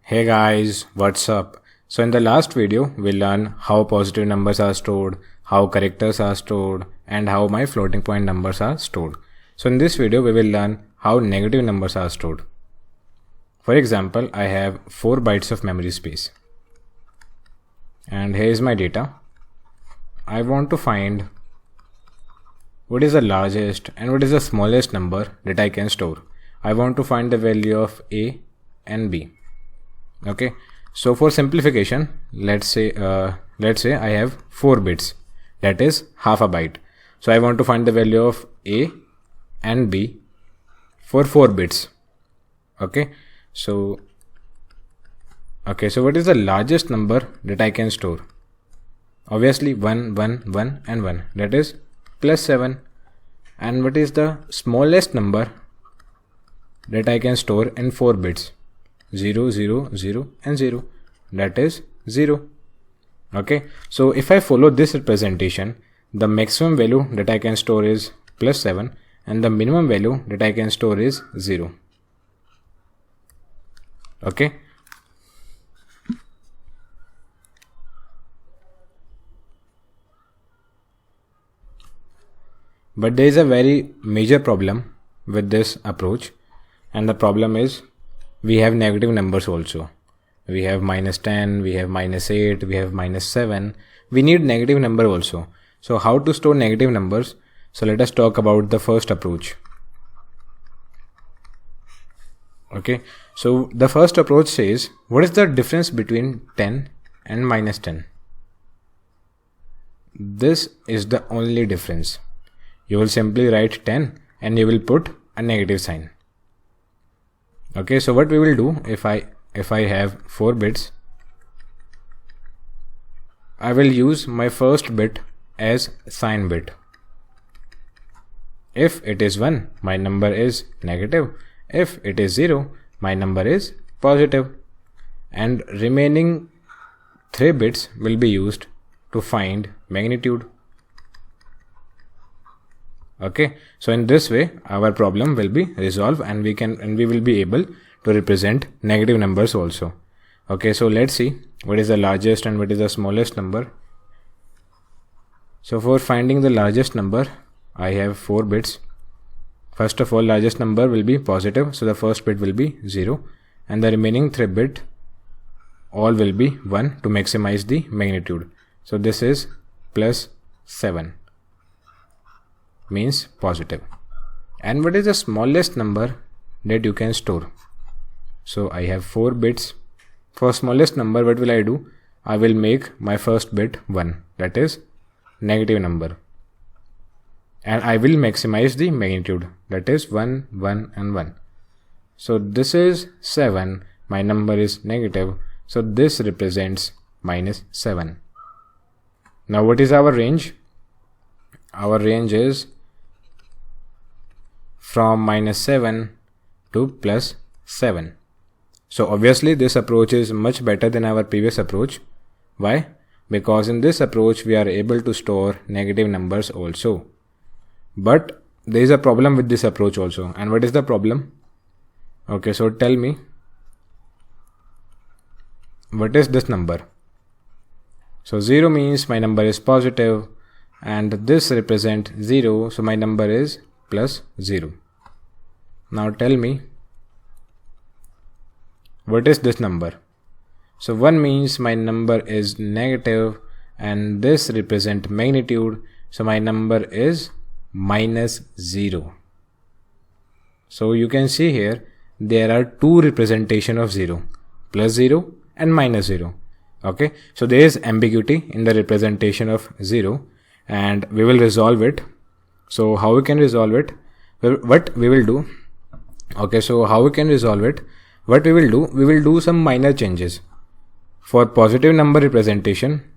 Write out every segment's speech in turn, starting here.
Hey guys, what's up? So in the last video, we learned how positive numbers are stored, how characters are stored, and how my floating point numbers are stored. So in this video, we will learn how negative numbers are stored. For example, I have 4 bytes of memory space. And here is my data. I want to find what is the largest and what is the smallest number that I can store. I want to find the value of A and B. Okay, so for simplification, let's say I have 4 bits, that is half a byte. So I want to find the value of A and B for 4 bits. Okay, so what is the largest number that I can store? Obviously 1, 1, 1 and 1, that is plus 7. And what is the smallest number that I can store in 4 bits? 0, 0, 0 and 0, that is 0. Okay, so if I follow this representation, the maximum value that I can store is plus 7 and the minimum value that I can store is 0. Okay, but there is a very major problem with this approach, and the problem is we have negative numbers also. We have minus 10, we have minus 8, we have minus 7. We need negative number also. So how to store negative numbers? So let us talk about the first approach. Okay, so the first approach says, what is the difference between 10 and minus 10? This is the only difference. You will simply write 10 and you will put a negative sign. Okay, so what we will do, if I have 4 bits, I will use my first bit as sign bit. If it is 1, my number is negative. If it is 0, my number is positive. And remaining 3 bits will be used to find magnitude. Okay, so in this way our problem will be resolved and we will be able to represent negative numbers also. Okay, so let's see what is the largest and what is the smallest number. So for finding the largest number, I have 4 bits. First of all, largest number will be positive, so the first bit will be 0 and the remaining 3 bit all will be 1 to maximize the magnitude. So this is plus 7, means positive. And what is the smallest number that you can store? So I have 4 bits. For smallest number, what will I do? I will make my first bit 1, that is negative number, and I will maximize the magnitude, that is 1, 1 and 1. So this is 7, my number is negative, so this represents minus 7. Now what is our range? Our range is from minus 7 to plus 7. So obviously this approach is much better than our previous approach. Why? Because in this approach we are able to store negative numbers also. But there is a problem with this approach also. And what is the problem? Okay, so tell me, what is this number? So 0 means my number is positive and this represents 0, so my number is plus 0. Now tell me, what is this number? So 1 means my number is negative and this represents magnitude, so my number is minus 0. So you can see here there are 2 representation of 0, plus 0 and minus 0. Okay, so there is ambiguity in the representation of 0 and we will resolve it. So how we can resolve it? What we will do? Okay, so how we can resolve it? What we will do? We will do some minor changes. For positive number representation,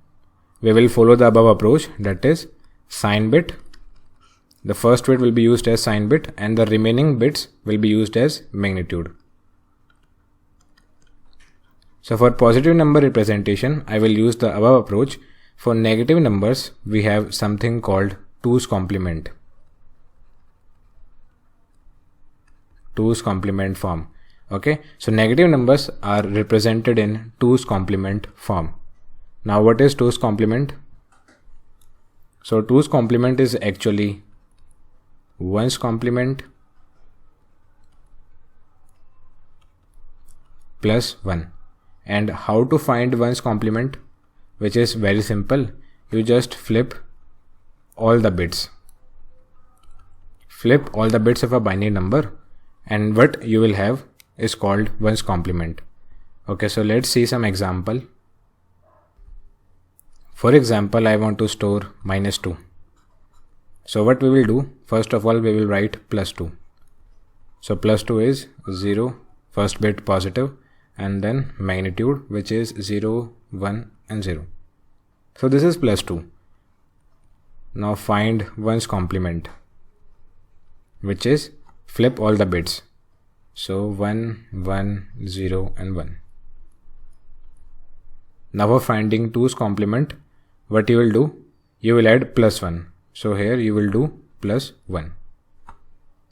we will follow the above approach, that is sign bit. The first bit will be used as sign bit and the remaining bits will be used as magnitude. So for positive number representation, I will use the above approach. For negative numbers, we have something called 2's complement. 2's complement form. Okay, so negative numbers are represented in 2's complement form. Now what is 2's complement? So 2's complement is actually 1's complement plus 1. And how to find 1's complement? Which is very simple. You just flip all the bits. Flip all the bits of a binary number, and what you will have is called 1's complement. Okay, so let's see some example. For example, I want to store -2. So what we will do, first of all, we will write +2. So +2 is 0, first bit positive, and then magnitude, which is 0, 1 and 0. So this is +2. Now find 1's complement, which is flip all the bits. So 1, 1, 0 and 1. Now for finding 2's complement, what you will do, you will add +1. So here you will do +1.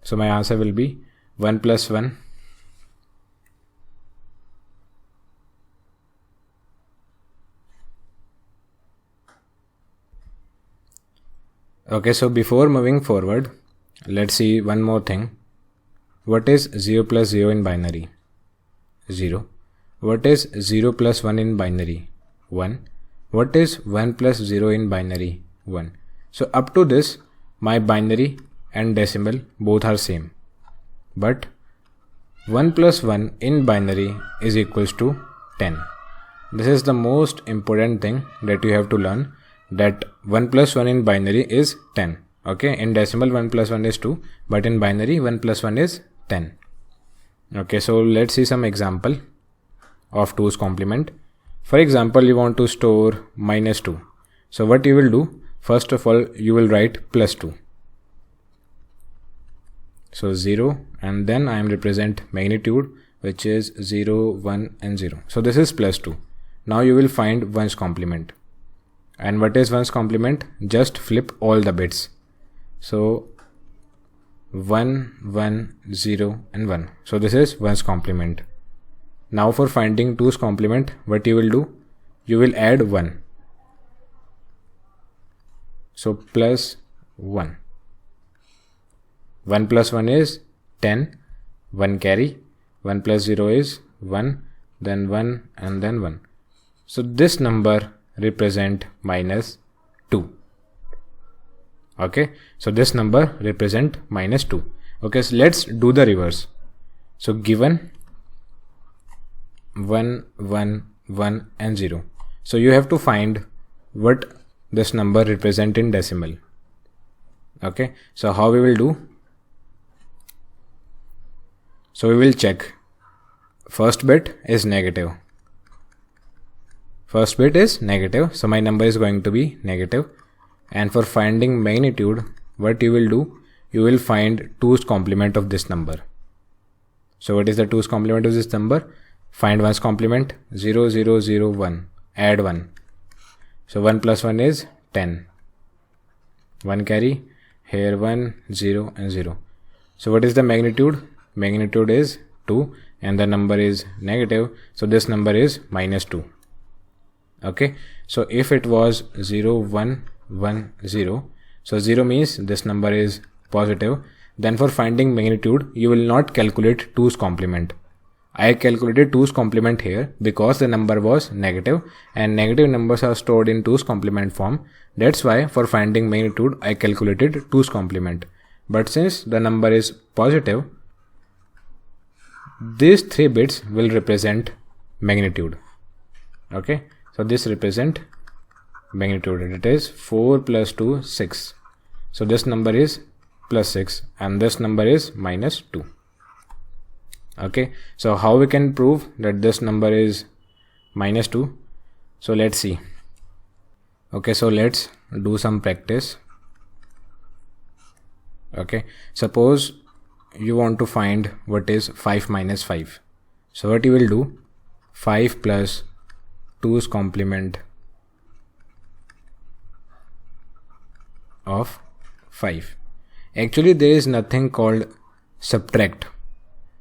So my answer will be 1 plus 1. Okay, so before moving forward, let's see one more thing. What is 0 plus 0 in binary? 0. What is 0 plus 1 in binary? 1. What is 1 plus 0 in binary? 1. So up to this, my binary and decimal both are same. But 1 plus 1 in binary is equals to 10. This is the most important thing that you have to learn, that 1 plus 1 in binary is 10. Okay, in decimal 1 plus 1 is 2, but in binary 1 plus 1 is 10. Okay, so let's see some example of 2's complement. For example, you want to store -2. So what you will do, first of all, you will write +2. So 0, and then I am represent magnitude, which is 0, 1 and 0. So this is +2. Now you will find 1's complement. And what is 1's complement? Just flip all the bits. So 1, 1, 0 and 1. So this is 1's complement. Now for finding 2's complement, what you will do? You will add 1. So +1. 1 plus 1 is 10. 1 carry. 1 plus 0 is 1. Then 1 and then 1. So this number represent -2. Okay, so this number represent -2. Okay, so let's do the reverse. So given 1, 1, 1 and 0. So you have to find what this number represent in decimal. Okay, so how we will do? So we will check. First bit is negative. First bit is negative, so my number is going to be negative. And for finding magnitude, what you will do? You will find 2's complement of this number. So what is the 2's complement of this number? Find 1's complement. 0, 0, 0, 1. Add 1. So 1 plus 1 is 10. 1 carry. Here 1, 0 and 0. So what is the magnitude? Magnitude is 2 and the number is negative. So this number is -2. Okay. So if it was 0, 1, 1, 0. So 0 means this number is positive. Then for finding magnitude, you will not calculate 2's complement. I calculated 2's complement here because the number was negative and negative numbers are stored in 2's complement form. That's why for finding magnitude, I calculated 2's complement. But since the number is positive, these 3 bits will represent magnitude. Okay. So this represent magnitude. It is 4 plus 2, 6. So this number is +6 and this number is -2. Okay, so how we can prove that this number is -2? So let's see. Okay, so let's do some practice. Okay, suppose you want to find what is 5 minus 5. So what you will do? 5 plus 2's complement of 5. Actually there is nothing called subtract.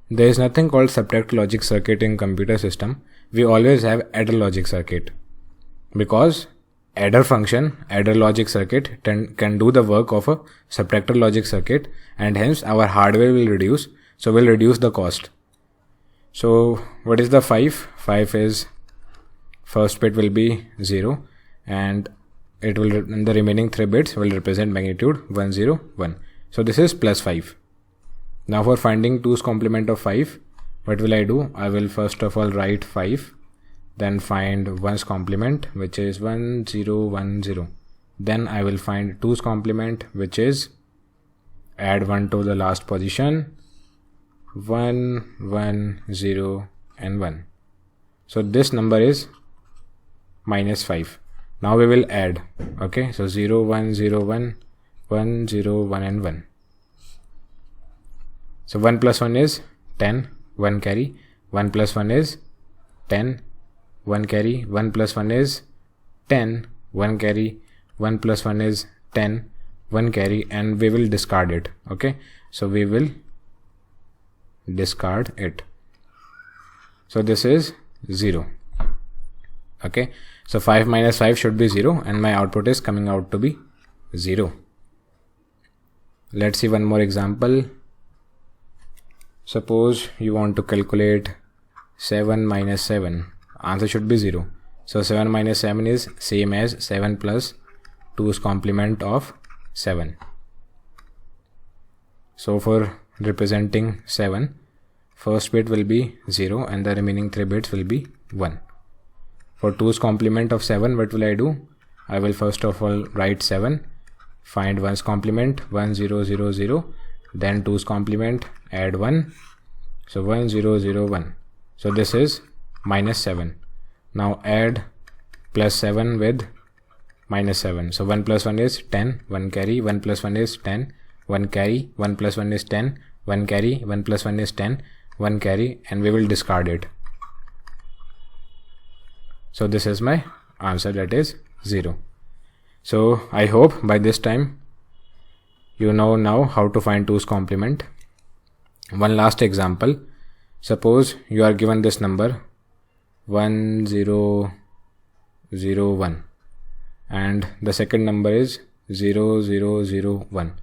there is nothing called subtract logic circuit in computer system. We always have adder logic circuit, because adder logic circuit can do the work of a subtractor logic circuit, and hence our hardware will reduce, so we'll reduce the cost. So what is the 5? 5 is, first bit will be 0, and it will, the remaining 3 bits will represent magnitude 1 0 1. So this is plus 5. Now for finding 2's complement of 5, what will I do? I will first of all write 5, then find 1's complement, which is 1 0 1 0. Then I will find 2's complement, which is add 1 to the last position, 1 1 0 and 1. So this number is minus 5. Now we will add. Okay, so 0 1 0 1, 1 0 1 and 1. So 1 plus 1 is 10, 1 carry. 1 plus 1 is 10, 1 carry. 1 plus 1 is 10, 1 carry. 1 plus 1 is 10, 1 carry, and we will discard it. Okay, so we will discard it. So this is 0. Okay, so 5 minus 5 should be 0, and my output is coming out to be 0. Let's see one more example. Suppose you want to calculate 7 minus 7. Answer should be 0. So 7 minus 7 is same as 7 plus 2's complement of 7. So for representing 7, first bit will be 0 and the remaining 3 bits will be 1. For 2's complement of 7, what will I do? I will first of all write 7, find 1's complement, 1 0 0 0, then 2's complement, add 1, so 1 0 0 1. So this is minus 7. Now add plus 7 with minus 7. So 1 plus 1 is 10, 1 carry. 1 plus 1 is 10, 1 carry. 1 plus 1 is 10, 1 carry. 1 plus 1 is 10, 1 carry, and we will discard it. So this is my answer, that is 0. So I hope by this time you know now how to find 2's complement. One last example. Suppose you are given this number 1 0 0 1 and the second number is 0 0 0 1.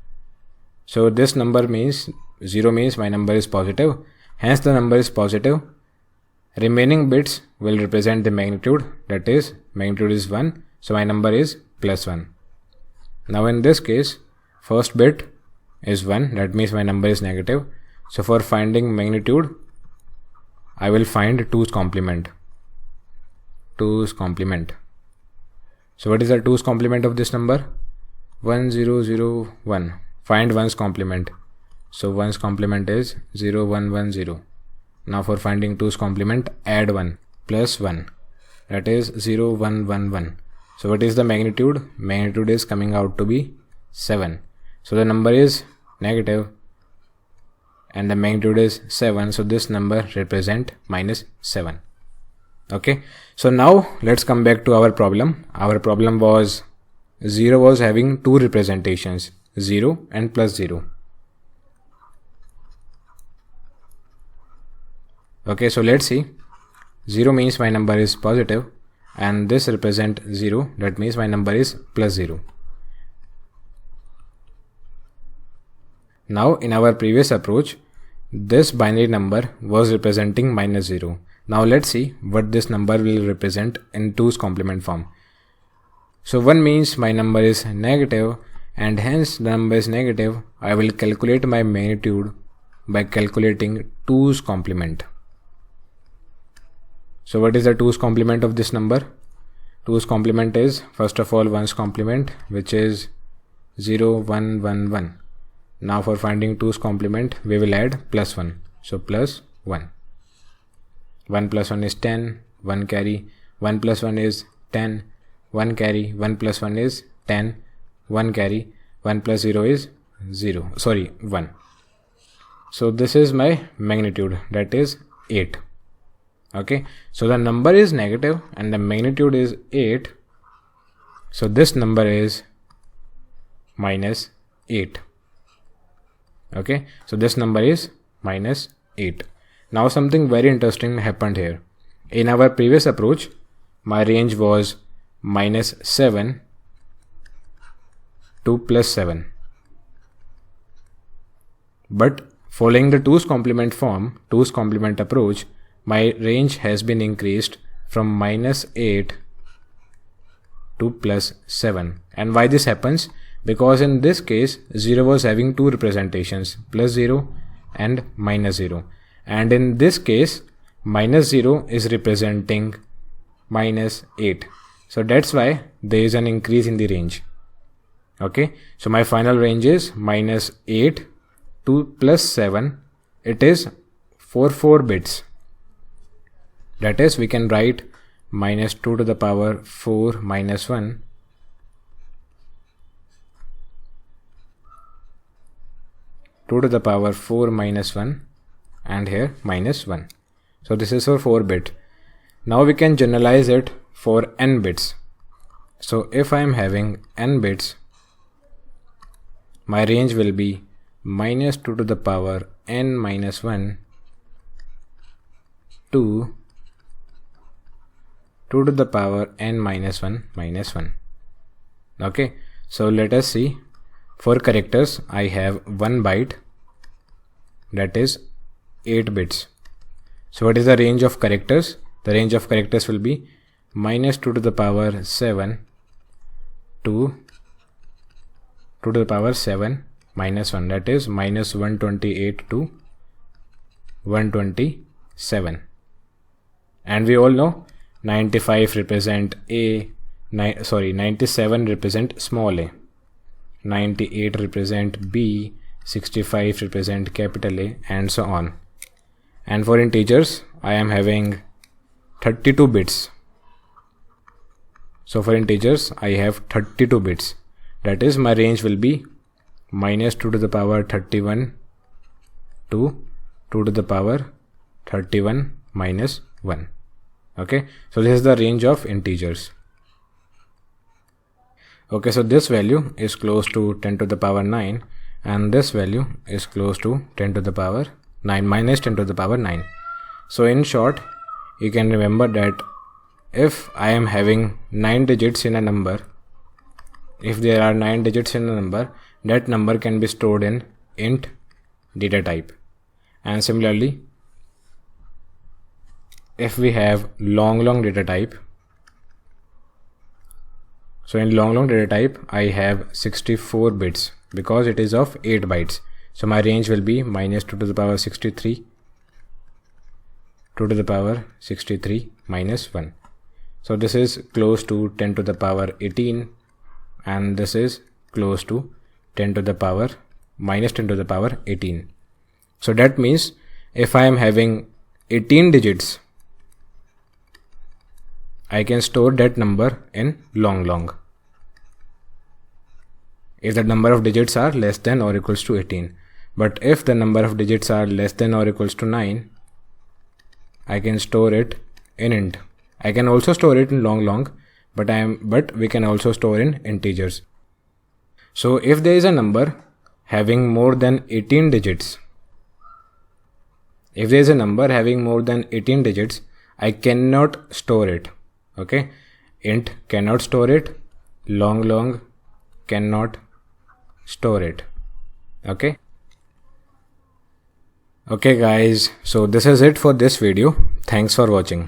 So this number means 0 means my number is positive, hence the number is positive. Remaining bits will represent the magnitude, that is magnitude is 1, so my number is plus 1. Now in this case, first bit is 1, that means my number is negative. So for finding magnitude, I will find 2's complement. 2's complement. So what is the 2's complement of this number? 1 0 0 1. Find 1's complement. So 1's complement is 0 1 1 0. Now for finding 2's complement, add 1 plus 1, that is 0 1 1 1. So what is the magnitude? Magnitude is coming out to be 7. So the number is negative and the magnitude is 7, so this number represent minus 7. Okay, so now let's come back to our problem. Our problem was 0 was having two representations, 0 and plus 0. Okay, so let's see. 0 means my number is positive and this represent 0, that means my number is plus 0. Now in our previous approach, this binary number was representing minus 0. Now let's see what this number will represent in 2's complement form. So 1 means my number is negative and hence the number is negative. I will calculate my magnitude by calculating 2's complement. So what is the 2's complement of this number? 2's complement is first of all 1's complement, which is 0 1 1 1. Now for finding 2's complement, we will add plus 1. So plus 1. 1 plus 1 is 10, 1 carry. 1 plus 1 is 10, 1 carry. 1 plus 1 is 10, 1 carry. 1 plus 0 is 1. So this is my magnitude, that is 8. Okay, so the number is negative and the magnitude is 8. So this number is minus 8. Okay, so this number is minus 8. Now something very interesting happened here. In our previous approach, my range was -7 to +7. But following the 2's complement form, 2's complement approach, my range has been increased from -8 to +7. And why this happens? Because in this case 0 was having two representations, +0 and -0, and in this case -0 is representing -8. So that's why there is an increase in the range. Okay, so my final range is -8 to +7. It is for 4 bits. That is, we can write -2 to the power 4 minus 1 2 to the power 4 minus 1 and here -1. So this is for 4 bit. Now we can generalize it for n bits. So if I am having n bits, my range will be -2 to the power n minus 1 to 2 to the power n minus 1 minus 1. Okay, so let us see. For characters, I have 1 byte, that is 8 bits. So what is the range of characters? The range of characters will be -2 to the power 7 to 2 to the power 7 minus 1, that is -128 to 127. And we all know 95 represent A, 97 represent small a, 98 represent B, 65 represent capital A, and so on. And for integers, I am having 32 bits. So for integers, I have 32 bits. That is, my range will be -2 to the power 31 to 2 to the power 31 minus 1. Okay, so this is the range of integers. Okay, so this value is close to 10 to the power 9 and this value is close to 10 to the power 9 minus 10 to the power 9. So in short, you can remember that if I am having 9 digits in a number, if there are 9 digits in a number, that number can be stored in int data type. And similarly, if we have long data type, so in long data type, I have 64 bits because it is of 8 bytes. So my range will be -2 to the power 63, 2 to the power 63 minus 1. So this is close to 10 to the power 18 and this is close to 10 to the power -10 to the power 18. So that means if I am having 18 digits, I can store that number in long. If the number of digits are less than or equals to 18. But if the number of digits are less than or equals to 9, I can store it in int. I can also store it in long, but we can also store in integers. So if there is a number having more than 18 digits, I cannot store it. Okay, int cannot store it, long cannot store it. Okay guys, so this is it for this video. Thanks for watching.